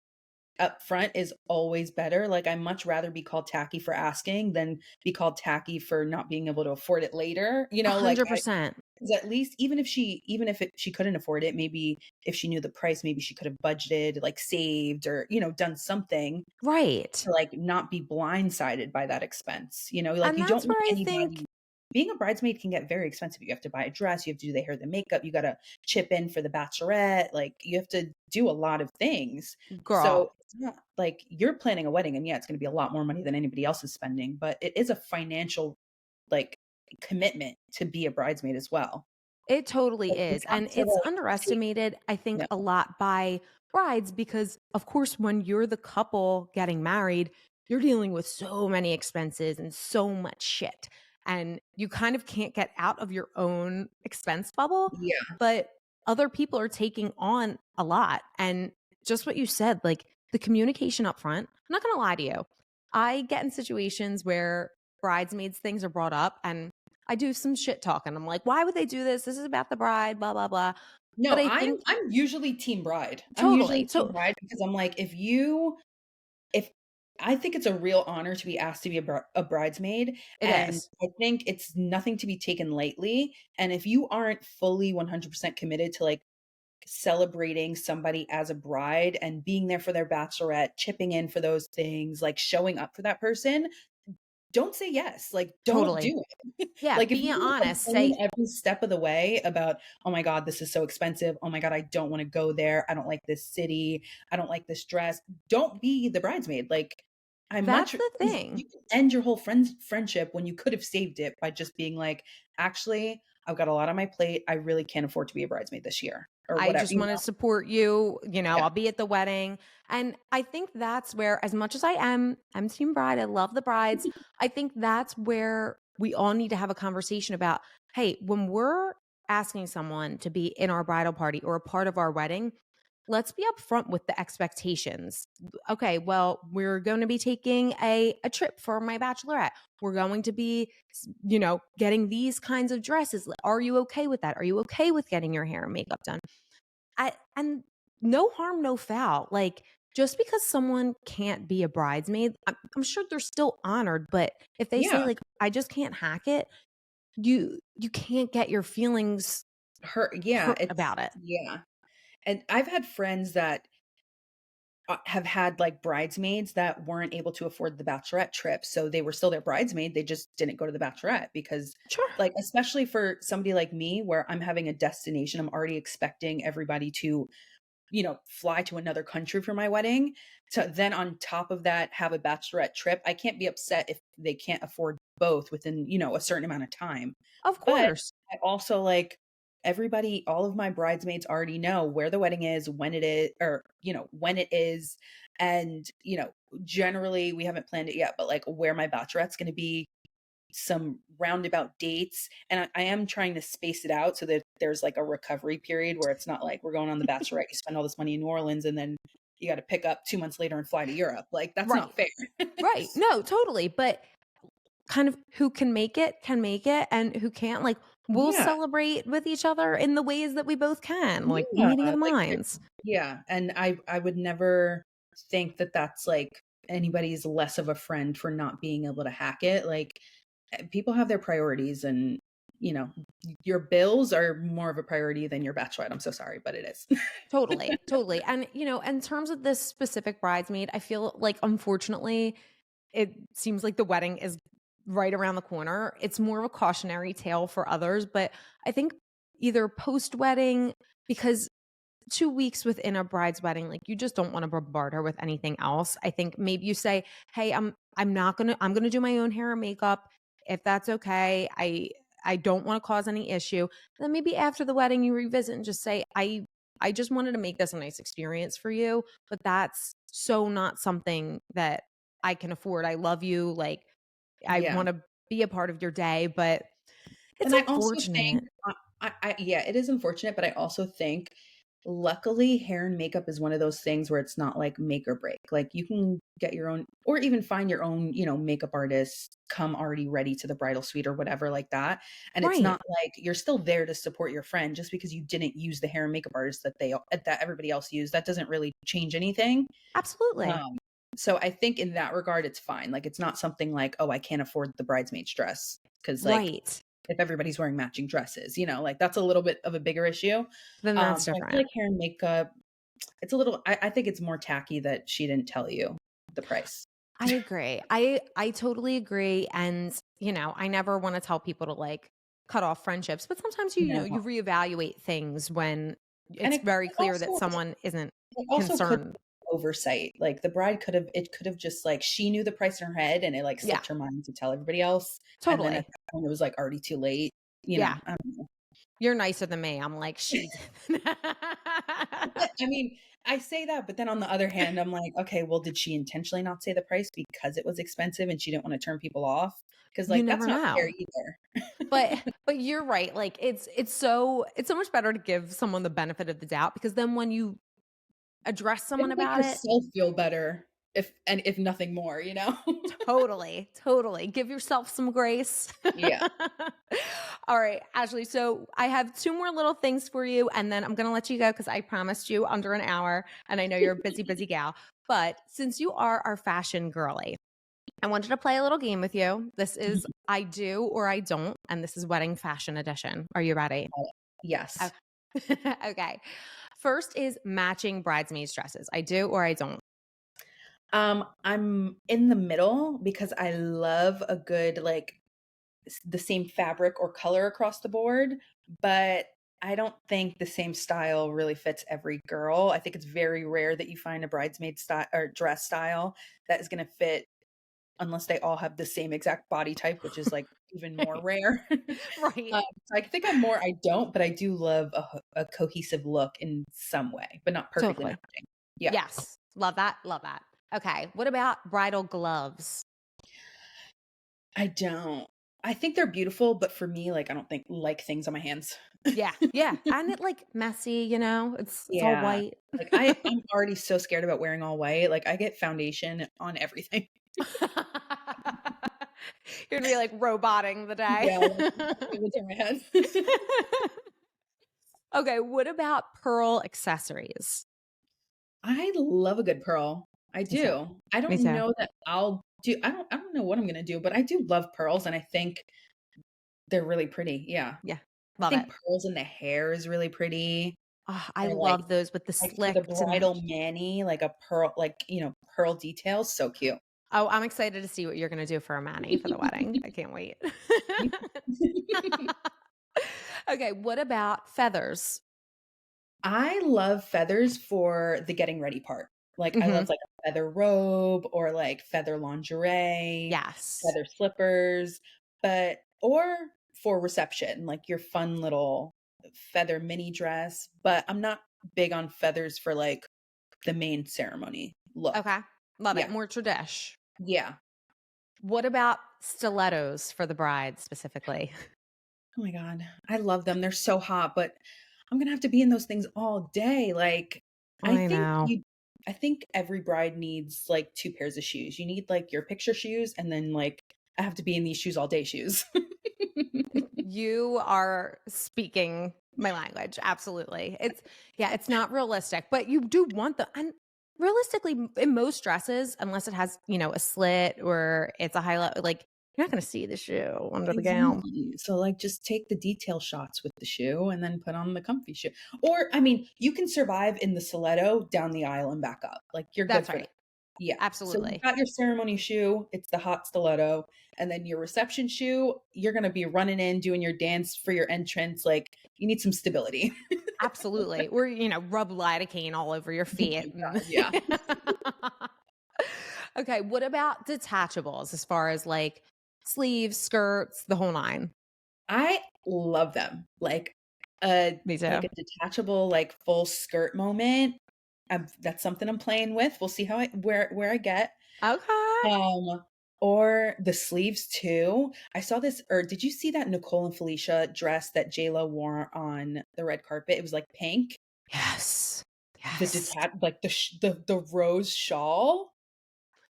up front is always better. Like, I much rather be called tacky for asking than be called tacky for not being able to afford it later, like, 100%. 'cause at least she couldn't afford it, maybe if she knew the price, maybe she could have budgeted, like, saved or, done something Right. to, like, not be blindsided by that expense, like, And you don't that's want where I think anybody. Being a bridesmaid can get very expensive. You have to buy a dress, you have to do the hair, the makeup, you gotta chip in for the bachelorette, like, you have to do a lot of things. girl, So, it's not like you're planning a wedding and, yeah, it's gonna be a lot more money than anybody else is spending, but it is a financial, like, commitment to be a bridesmaid as well. it totally Like, you is. have And to, it's like, take. underestimated, I think, Yeah. a lot by brides because, of course, when you're the couple getting married, you're dealing with so many expenses and so much shit. And you kind of can't get out of your own expense bubble, Yeah. but other people are taking on a lot. And just what you said, like the communication up front, I'm not going to lie to you. I get in situations where bridesmaids things are brought up and I do some shit talking. I'm like, why would they do this? This is about the bride, blah, blah, blah. But No, I I'm think I'm usually team bride. I'm usually totally. team So bride because I'm like, if I think it's a real honor to be asked to be a bridesmaid, it and is. I think it's nothing to be taken lightly, and if you aren't fully 100% committed to, like, celebrating somebody as a bride and being there for their bachelorette, chipping in for those things, like, showing up for that person, don't say yes, like, don't Totally. do it. Yeah. Like, if Be you're gonna honest. complain Say, every step of the way about, "Oh my god, this is so expensive. Oh my god, I don't wanna go there. I don't like this city. I don't like this dress." Don't be the bridesmaid, like, I much that's the 'cause thing. you can end your whole friendship when you could have saved it by just being like, "Actually, I've got a lot on my plate. I really can't afford to be a bridesmaid this year," or I whatever, just want to support you. Yeah. I'll be at the wedding. And I think that's where, as much as I'm team bride, I love the brides. I think that's where we all need to have a conversation about, hey, when we're asking someone to be in our bridal party or a part of our wedding, let's be upfront with the expectations. Okay, well, we're going to be taking a trip for my bachelorette. We're going to be, getting these kinds of dresses. Are you okay with that? Are you okay with getting your hair and makeup done? And no harm, no foul. Like, just because someone can't be a bridesmaid, I'm sure they're still honored. But if they say Yeah. like, I just can't hack it, you can't get your feelings Yeah, hurt it's about it. yeah. And I've had friends that have had, like, bridesmaids that weren't able to afford the bachelorette trip, so they were still their bridesmaid, they just didn't go to the bachelorette because, Sure. like, especially for somebody like me where I'm having a destination, I'm already expecting everybody to, fly to another country for my wedding, to then on top of that have a bachelorette trip. I can't be upset if they can't afford both within, a certain amount of time. Of But course. I also, like, all of my bridesmaids already know where the wedding is, when it is, or, when it is. And, generally we haven't planned it yet, but, like, where my bachelorette's going to be, some roundabout dates. And I am trying to space it out so that there's, like, a recovery period where it's not like we're going on the bachelorette, you spend all this money in New Orleans and then you got to pick up 2 months later and fly to Europe. Like, that's Right. not fair. Right. No, totally. But kind of who can make it, and who can't. Like, we'll celebrate with each other in the ways that we both can, like meeting of minds. Yeah. And I would never think that that's like anybody's less of a friend for not being able to hack it. Like people have their priorities, and your bills are more of a priority than your bachelorette. I'm so sorry, but it is. Totally. And in terms of this specific bridesmaid, I feel like unfortunately it seems like the wedding is right around the corner. It's more of a cautionary tale for others, but I think either post-wedding, because 2 weeks within a bride's wedding, like you just don't want to bombard her with anything else. I think maybe you say, "Hey, I'm going to do my own hair and makeup if that's okay. I don't want to cause any issue." And then maybe after the wedding you revisit and just say, I just wanted to make this a nice experience for you, but that's so not something that I can afford. I love you. Like I want to be a part of your day, but it's unfortunate. It is unfortunate, but I also think luckily hair and makeup is one of those things where it's not like make or break. Like you can get your own, or even find your own, makeup artist, come already ready to the bridal suite or whatever like that. And it's not like you're still there to support your friend just because you didn't use the hair and makeup artist that everybody else used. That doesn't really change anything. Absolutely. So I think in that regard, it's fine. Like it's not something like, oh, I can't afford the bridesmaid's dress. Cause like if everybody's wearing matching dresses, like that's a little bit of a bigger issue. Then that's different. I feel like hair and makeup, it's a little, I think it's more tacky that she didn't tell you the price. I agree. I totally agree. And, I never want to tell people to like cut off friendships, but sometimes you reevaluate things when it's very clear that someone isn't concerned. Oversight. Like the bride could have just like, she knew the price in her head and it like slipped her mind to tell everybody else. Totally. And then at that point, it was like already too late. I don't know. You're nicer than me. I'm like, she. I mean, I say that, but then on the other hand, I'm like, okay, well, did she intentionally not say the price because it was expensive and she didn't want to turn people off? Because like that's not fair either. but you're right. Like it's so much better to give someone the benefit of the doubt, because then when you address someone about it, yourself feel better, if nothing more, Totally. Give yourself some grace. Yeah. All right, Ashley. So I have 2 more little things for you, and then I'm going to let you go because I promised you under an hour, and I know you're a busy gal. But since you are our fashion girly, I wanted to play a little game with you. This is I do or I don't, and this is wedding fashion edition. Are you ready? Yes. Okay. First is matching bridesmaids dresses. I do or I don't. I'm in the middle because I love a good, like the same fabric or color across the board, but I don't think the same style really fits every girl. I think it's very rare that you find a bridesmaid style or dress style that is going to fit, unless they all have the same exact body type, which is like even more rare. Right. So I think I don't, but I do love a cohesive look in some way, but not perfectly matching. Yeah. Yes. Love that. Okay. What about bridal gloves? I don't. I think they're beautiful, but for me, like, I don't think like things on my hands. Yeah. And it like messy, it's all white. Like I'm already so scared about wearing all white. Like I get foundation on everything. You're gonna be like roboting the day. Yeah, it would turn my head. Okay, what about pearl accessories? I love a good pearl. I do. I don't know that I'll do. I don't know what I'm gonna do, but I do love pearls, and I think they're really pretty. Yeah. Love I think pearls in the hair is really pretty. Oh, I love those with the slick. The bridal mani, like a pearl, like pearl details, so cute. Oh, I'm excited to see what you're going to do for a mani for the wedding. I can't wait. Okay, what about feathers? I love feathers for the getting ready part. Like I love like a feather robe or like feather lingerie. Yes. Feather slippers, or for reception, like your fun little feather mini dress. But I'm not big on feathers for like the main ceremony look. Okay. Love it. More tradish. Yeah. What about stilettos for the bride specifically? Oh my God. I love them. They're so hot, but I'm going to have to be in those things all day. Like, I think every bride needs like 2 pairs of shoes. You need like your picture shoes, and then like I have to be in these shoes all day shoes. You are speaking my language. Absolutely. It's not realistic, but you do want and realistically in most dresses, unless it has, a slit or it's a highlight, like you're not going to see the shoe under the gown. Exactly. So like just take the detail shots with the shoe and then put on the comfy shoe. Or I mean, you can survive in the stiletto down the aisle and back up. Like you're That's good for right. that. Yeah. So Absolutely. you've got your ceremony shoe, it's the hot stiletto, and then your reception shoe, you're going to be running in, doing your dance for your entrance. Like you need some stability. Absolutely. Or, rub lidocaine all over your feet. Oh my God, yeah. Okay. What about detachables as far as like sleeves, skirts, the whole nine? I love them. Like Me too. like a detachable, like full skirt moment. That's something I'm playing with. We'll see where I get. Okay. Or the sleeves too. I saw this, or did you see that Nicole and Felicia dress that JLo wore on the red carpet? It was like pink. Yes. Like the rose shawl.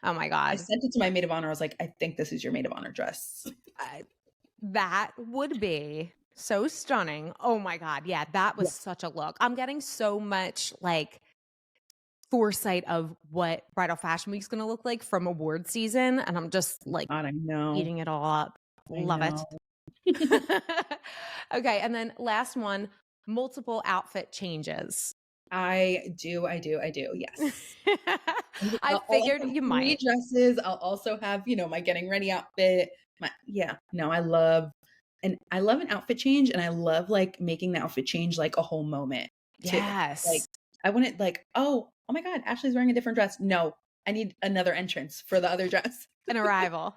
Oh my God. I sent it to my maid of honor. I was like, I think this is your maid of honor dress. That would be so stunning. Oh my God. Yeah, that was such a look. I'm getting so much like foresight of what Bridal Fashion Week's going to look like from award season. And I'm just like God, I know. eating it all up. Love it. Okay. And then last one, multiple outfit changes. I do. Yes. I figured you might. 3 dresses. I'll also have, my getting ready outfit. I love an outfit change, and I love like making the outfit change like a whole moment too. Yes. Like I wouldn't like, oh my God, Ashley's wearing a different dress. No, I need another entrance for the other dress. An arrival.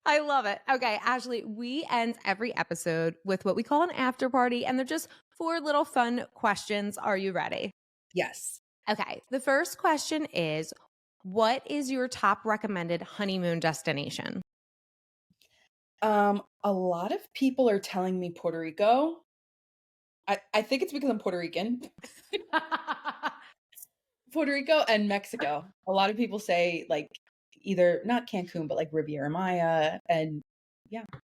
I love it. Okay, Ashley, we end every episode with what we call an after party, and they're just 4 little fun questions. Are you ready? Yes. Okay, the first question is, what is your top recommended honeymoon destination? A lot of people are telling me Puerto Rico. I think it's because I'm Puerto Rican. Puerto Rico and Mexico. A lot of people say like either not Cancun, but like Riviera Maya, and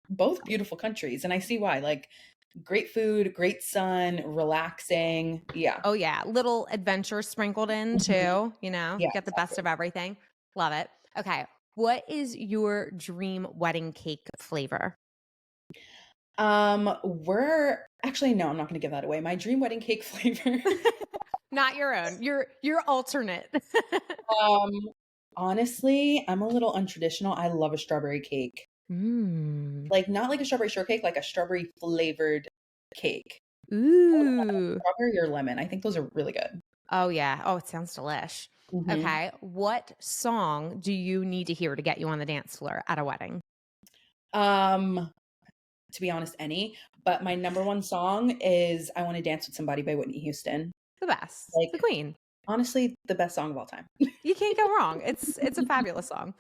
both beautiful countries. And I see why. Like great food, great sun, relaxing. Yeah. Oh yeah, little adventure sprinkled in too. Get the best of everything. Love it. Okay, what is your dream wedding cake flavor? We're actually no, I'm not going to give that away. My dream wedding cake flavor. Not your own. Your alternate. Honestly, I'm a little untraditional. I love a strawberry cake. Like not like a strawberry shortcake, like a strawberry flavored cake. Ooh. Strawberry or lemon. I think those are really good. Oh yeah. Oh, it sounds delish. Okay. What song do you need to hear to get you on the dance floor at a wedding? To be honest, any. But my number one song is "I Want to Dance with Somebody" by Whitney Houston. The best. Like the queen. Honestly, the best song of all time. You can't go wrong. It's a fabulous song.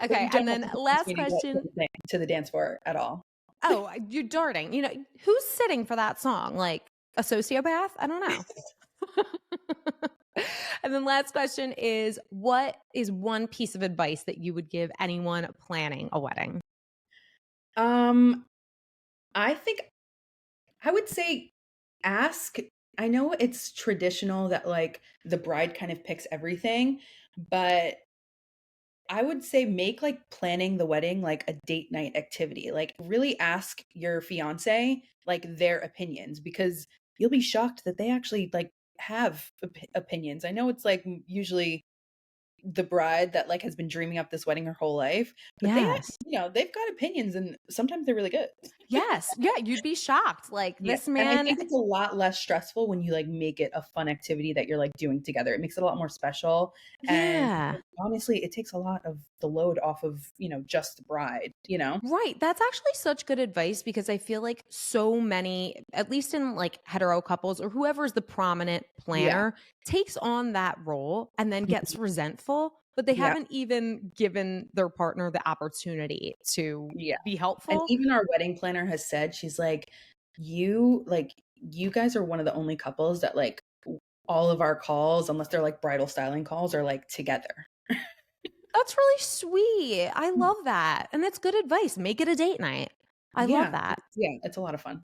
Okay, and then last question. To the dance floor at all. Oh, you're darting. Who's sitting for that song? Like a sociopath? I don't know. And then last question is, what is one piece of advice that you would give anyone planning a wedding? I think I would say ask. I know it's traditional that like the bride kind of picks everything, but I would say make like planning the wedding like a date night activity. Like really ask your fiance like their opinions, because you'll be shocked that they actually like have opinions. I know it's like usually the bride that like has been dreaming up this wedding her whole life, but they've got opinions, and sometimes they're really good. Yes. Yeah, you'd be shocked. Like this man. And I think it's a lot less stressful when you like make it a fun activity that you're like doing together. It makes it a lot more special. Yeah. And honestly, it takes a lot of the load off of, just the bride, Right. That's actually such good advice, because I feel like so many, at least in like hetero couples or whoever's the prominent planner, takes on that role and then gets resentful, but they haven't even given their partner the opportunity to be helpful. And even our wedding planner has said, she's like, you guys are one of the only couples that like all of our calls, unless they're like bridal styling calls, are like together. That's really sweet. I love that. And that's good advice. Make it a date night. I love that. Yeah, it's a lot of fun.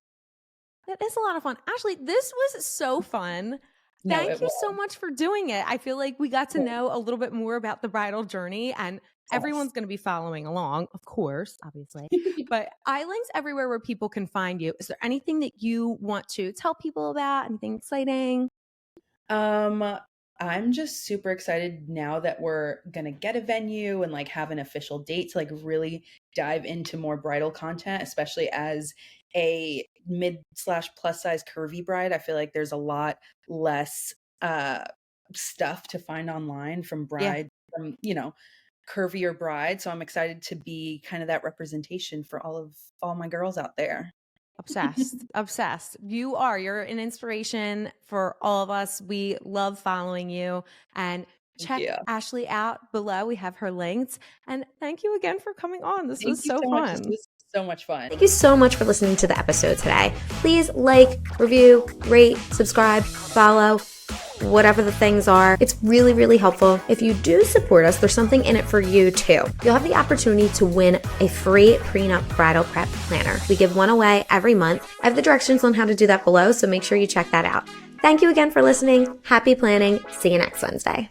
It is a lot of fun. Ashley, this was so fun. Thank you so much for doing it. I feel like we got to know a little bit more about the bridal journey, and everyone's going to be following along, of course, obviously. But I links everywhere where people can find you. Is there anything that you want to tell people about? Anything exciting? I'm just super excited now that we're going to get a venue and like have an official date to like really dive into more bridal content, especially as a mid/plus size curvy bride. I feel like there's a lot less stuff to find online from from, you know, curvier bride. So I'm excited to be kind of that representation for all my girls out there. Obsessed. You're an inspiration for all of us. We love following you, and check Ashley out below. We have her linked. And thank you again for coming on. This was so fun. This was so much fun. Thank you so much for listening to the episode today. Please like, review, rate, subscribe, follow, whatever the things are. It's really, really helpful. If you do support us, there's something in it for you too. You'll have the opportunity to win a free prenup bridal prep planner. We give one away every month. I have the directions on how to do that below, so make sure you check that out. Thank you again for listening. Happy planning. See you next Wednesday.